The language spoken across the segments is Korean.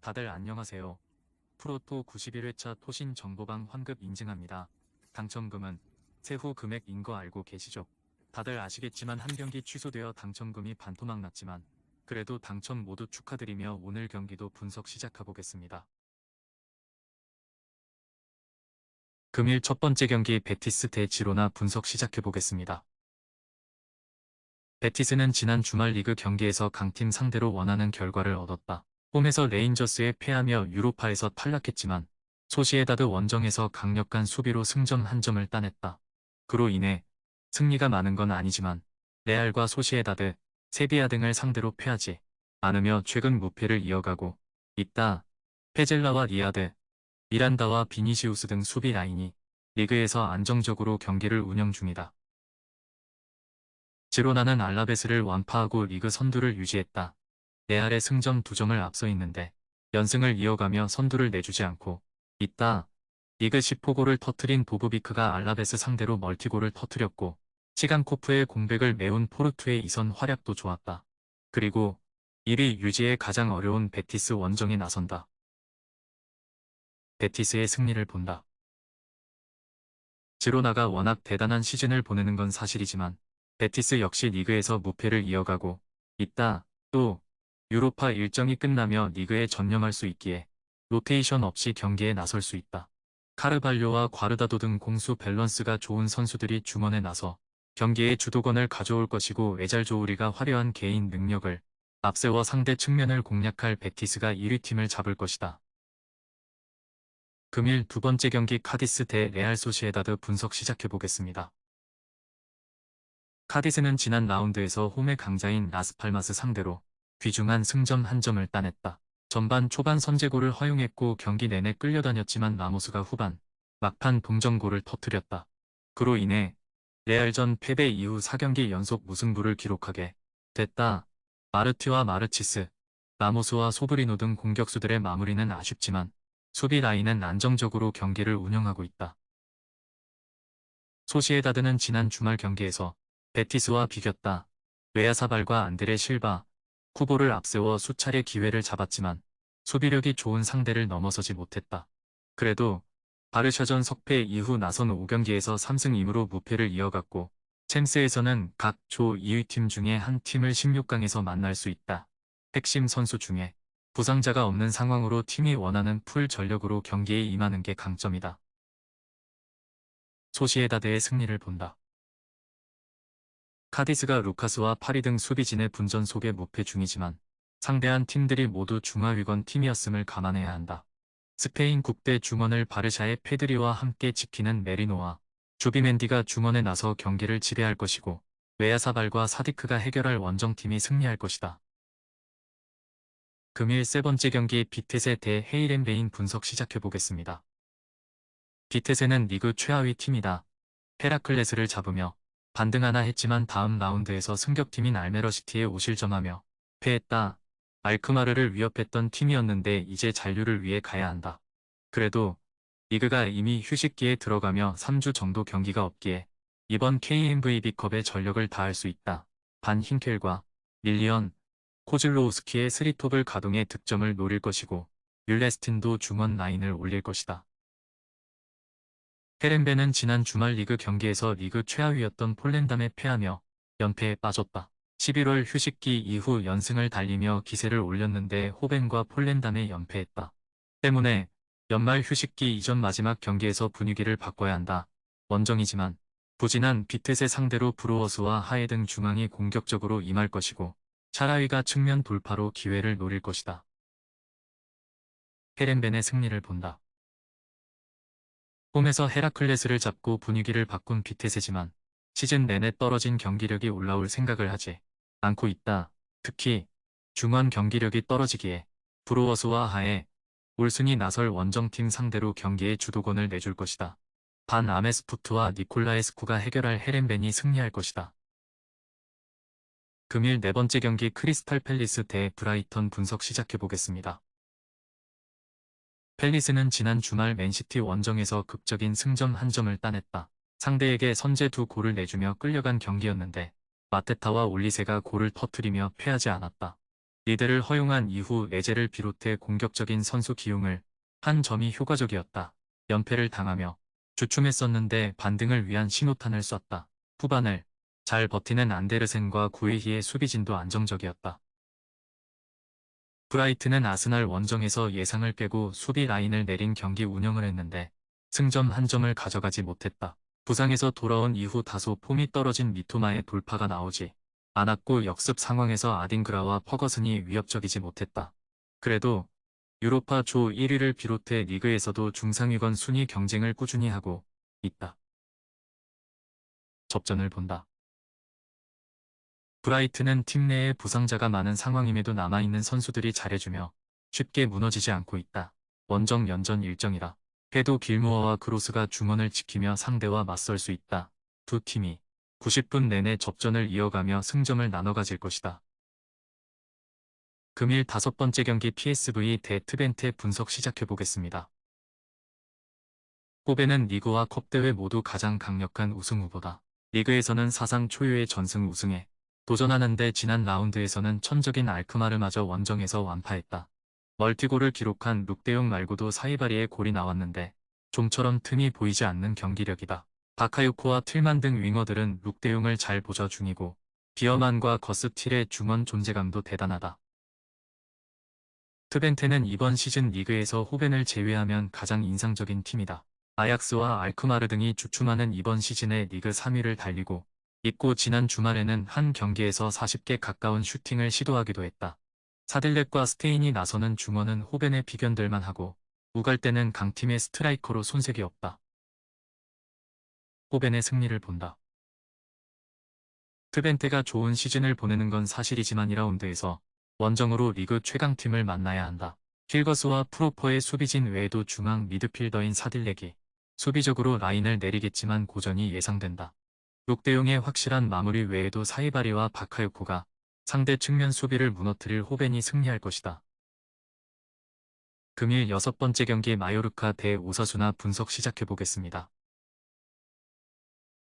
다들 안녕하세요. 프로토 91회차 토신 정보방 환급 인증합니다. 당첨금은 세후 금액인 거 알고 계시죠? 다들 아시겠지만 한 경기 취소되어 당첨금이 반토막 났지만 그래도 당첨 모두 축하드리며 오늘 경기도 분석 시작해보겠습니다. 금일 첫 번째 경기 베티스 대 지로나 분석 시작해보겠습니다. 베티스는 지난 주말 리그 경기에서 강팀 상대로 원하는 결과를 얻었다. 홈에서 레인저스에 패하며 유로파에서 탈락했지만 소시에다드 원정에서 강력한 수비로 승점 한 점을 따냈다. 그로 인해 승리가 많은 건 아니지만 레알과 소시에다드, 세비야 등을 상대로 패하지 않으며 최근 무패를 이어가고 있다. 페젤라와 리아드, 미란다와 비니시우스 등 수비 라인이 리그에서 안정적으로 경기를 운영 중이다. 지로나는 알라베스를 완파하고 리그 선두를 유지했다. 레알의 승점 2점을 앞서 있는데 연승을 이어가며 선두를 내주지 않고 있다. 리그 10호골을 터트린 보브비크가 알라베스 상대로 멀티골을 터트렸고 시간코프의 공백을 메운 포르투의 이선 활약도 좋았다. 그리고 1위 유지에 가장 어려운 베티스 원정에 나선다. 베티스의 승리를 본다. 지로나가 워낙 대단한 시즌을 보내는 건 사실이지만 베티스 역시 리그에서 무패를 이어가고 있다. 또 유로파 일정이 끝나며 리그에 전념할 수 있기에 로테이션 없이 경기에 나설 수 있다. 카르발료와 과르다도 등 공수 밸런스가 좋은 선수들이 중원에 나서 경기의 주도권을 가져올 것이고 에잘조우리가 화려한 개인 능력을 앞세워 상대 측면을 공략할 베티스가 1위 팀을 잡을 것이다. 금일 두 번째 경기 카디스 대 레알 소시에다드 분석 시작해보겠습니다. 카디스는 지난 라운드에서 홈의 강자인 라스팔마스 상대로 귀중한 승점 한 점을 따냈다. 전반 초반 선제골을 허용했고 경기 내내 끌려다녔지만 라모스가 후반 막판 동점골을 터뜨렸다. 그로 인해 레알전 패배 이후 4경기 연속 무승부를 기록하게 됐다. 마르티와 마르치스, 라모스와 소브리노 등 공격수들의 마무리는 아쉽지만 수비 라인은 안정적으로 경기를 운영하고 있다. 소시에다드는 지난 주말 경기에서 베티스와 비겼다. 웨야사발과 안드레 실바, 쿠보를 앞세워 수차례 기회를 잡았지만 수비력이 좋은 상대를 넘어서지 못했다. 그래도 바르샤전 석패 이후 나선 5경기에서 3승 2무로 무패를 이어갔고 챔스에서는 각 조 2위 팀 중에 한 팀을 16강에서 만날 수 있다. 핵심 선수 중에 부상자가 없는 상황으로 팀이 원하는 풀 전력으로 경기에 임하는 게 강점이다. 소시에다드의 승리를 본다. 카디스가 루카스와 파리 등 수비진의 분전 속에 무패 중이지만 상대한 팀들이 모두 중하위권 팀이었음을 감안해야 한다. 스페인 국대 중원을 바르샤의 페드리와 함께 지키는 메리노와 주비멘디가 중원에 나서 경기를 지배할 것이고 웨야사발과 사디크가 해결할 원정팀이 승리할 것이다. 금일 세 번째 경기 비테세 대 헤이렌베인 분석 시작해보겠습니다. 비테세는 리그 최하위 팀이다. 헤라클레스를 잡으며 반등하나 했지만 다음 라운드에서 승격팀인 알메러시티에 오실점하며 패했다. 알크마르를 위협했던 팀이었는데 이제 잔류를 위해 가야 한다. 그래도 리그가 이미 휴식기에 들어가며 3주 정도 경기가 없기에 이번 KMVB컵에 전력을 다할 수 있다. 반 힌켈과 밀리언, 코즐로우스키의 스리톱을 가동해 득점을 노릴 것이고 율레스틴도 중원 라인을 올릴 것이다. 헤렌베는 지난 주말 리그 경기에서 리그 최하위였던 폴렌담에 패하며 연패에 빠졌다. 11월 휴식기 이후 연승을 달리며 기세를 올렸는데 호벤과 폴렌담에 연패했다. 때문에 연말 휴식기 이전 마지막 경기에서 분위기를 바꿔야 한다. 원정이지만 부진한 비텟의 상대로 브루어스와 하에 등 중앙이 공격적으로 임할 것이고 차라위가 측면 돌파로 기회를 노릴 것이다. 헤렌벤의 승리를 본다. 홈에서 헤라클레스를 잡고 분위기를 바꾼 비테세지만 시즌 내내 떨어진 경기력이 올라올 생각을 하지 않고 있다. 특히 중원 경기력이 떨어지기에 브루어스와 하에 올슨이 나설 원정팀 상대로 경기에 주도권을 내줄 것이다. 반 아메스푸트와 니콜라에스쿠가 해결할 헤렌벤이 승리할 것이다. 금일 네 번째 경기 크리스탈 팰리스 대 브라이턴 분석 시작해보겠습니다. 팰리스는 지난 주말 맨시티 원정에서 극적인 승점 한 점을 따냈다. 상대에게 선제 2골을 내주며 끌려간 경기였는데 마테타와 올리세가 골을 터뜨리며 패하지 않았다. 리드를 허용한 이후 에제를 비롯해 공격적인 선수 기용을 한 점이 효과적이었다. 연패를 당하며 주춤했었는데 반등을 위한 신호탄을 쐈다. 후반을 잘 버티는 안데르센과 구에히의 수비진도 안정적이었다. 브라이튼은 아스날 원정에서 예상을 깨고 수비 라인을 내린 경기 운영을 했는데 승점 한 점을 가져가지 못했다. 부상에서 돌아온 이후 다소 폼이 떨어진 미토마의 돌파가 나오지 않았고 역습 상황에서 아딩그라와 퍼거슨이 위협적이지 못했다. 그래도 유로파 조 1위를 비롯해 리그에서도 중상위권 순위 경쟁을 꾸준히 하고 있다. 접전을 본다. 브라이튼은 팀 내에 부상자가 많은 상황임에도 남아있는 선수들이 잘해주며 쉽게 무너지지 않고 있다. 원정 연전 일정이라 해도 길무어와 크로스가 중원을 지키며 상대와 맞설 수 있다. 두 팀이 90분 내내 접전을 이어가며 승점을 나눠 가질 것이다. 금일 5번째 경기 PSV 대 트벤테 분석 시작해보겠습니다. 코베는 리그와 컵대회 모두 가장 강력한 우승 후보다. 리그에서는 사상 초유의 전승 우승에 도전하는데 지난 라운드에서는 천적인 알크마르마저 원정에서 완파했다. 멀티골을 기록한 룩데용 말고도 사이바리의 골이 나왔는데 좀처럼 틈이 보이지 않는 경기력이다. 바카요코와 틀만 등 윙어들은 룩데용을 잘 보좌 중이고 비어만과 거스틸의 중원 존재감도 대단하다. 트벤테는 이번 시즌 리그에서 호벤을 제외하면 가장 인상적인 팀이다. 아약스와 알크마르 등이 주춤하는 이번 시즌에 리그 3위를 달리고 있고 지난 주말에는 한 경기에서 40개 가까운 슈팅을 시도하기도 했다. 사들렛과 스테인이 나서는 중원은 호벤에 비견될만 하고 우갈대는 강팀의 스트라이커로 손색이 없다. 호벤의 승리를 본다. 트벤테가 좋은 시즌을 보내는 건 사실이지만 2라운드에서 원정으로 리그 최강팀을 만나야 한다. 힐거스와 프로퍼의 수비진 외에도 중앙 미드필더인 사딜렉이 수비적으로 라인을 내리겠지만 고전이 예상된다. 룩대용의 확실한 마무리 외에도 사이바리와 바카요코가 상대 측면 수비를 무너뜨릴 호벤이 승리할 것이다. 금일 6번째 경기 마요르카 대 오사수나 분석 시작해보겠습니다.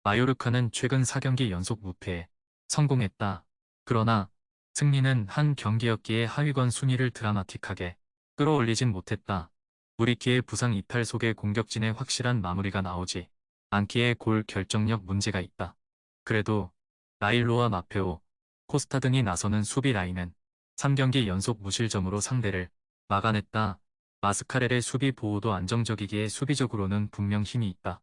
마요르카는 최근 4경기 연속 무패에 성공했다. 그러나 승리는 한 경기였기에 하위권 순위를 드라마틱하게 끌어올리진 못했다. 무리키의 부상 이탈 속에 공격진의 확실한 마무리가 나오지 않기에 골 결정력 문제가 있다. 그래도 라일로와 마페오, 코스타 등이 나서는 수비 라인은 3경기 연속 무실점으로 상대를 막아냈다. 마스카렐의 수비 보호도 안정적이기에 수비적으로는 분명 힘이 있다.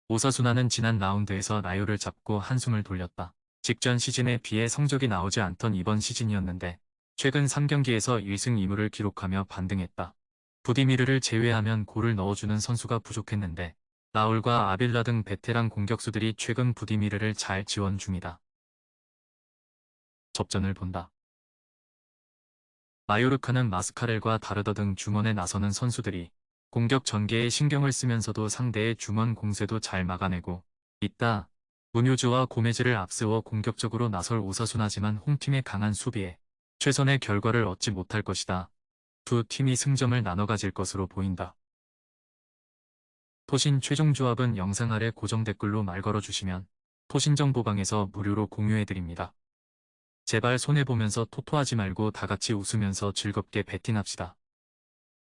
오사수나는 지난 라운드에서 라요를 잡고 한숨을 돌렸다. 직전 시즌에 비해 성적이 나오지 않던 이번 시즌이었는데 최근 3경기에서 1승 2무를 기록하며 반등했다. 부디미르를 제외하면 골을 넣어주는 선수가 부족했는데 라울과 아빌라 등 베테랑 공격수들이 최근 부디미르를 잘 지원 중이다. 접전을 본다. 마요르카는 마스카렐과 다르더 등 중원에 나서는 선수들이 공격 전개에 신경을 쓰면서도 상대의 중원 공세도 잘 막아내고 있다. 무뇨즈와 고메즈를 앞세워 공격적으로 나설 오사수나지만 홈팀의 강한 수비에 최선의 결과를 얻지 못할 것이다. 두 팀이 승점을 나눠 가질 것으로 보인다. 토신 최종 조합은 영상 아래 고정 댓글로 말 걸어주시면 토신정보방에서 무료로 공유해드립니다. 제발 손해보면서 토토하지 말고 다같이 웃으면서 즐겁게 베팅합시다.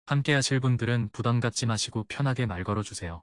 함께 하실 분들은 부담 갖지 마시고 편하게 말 걸어주세요.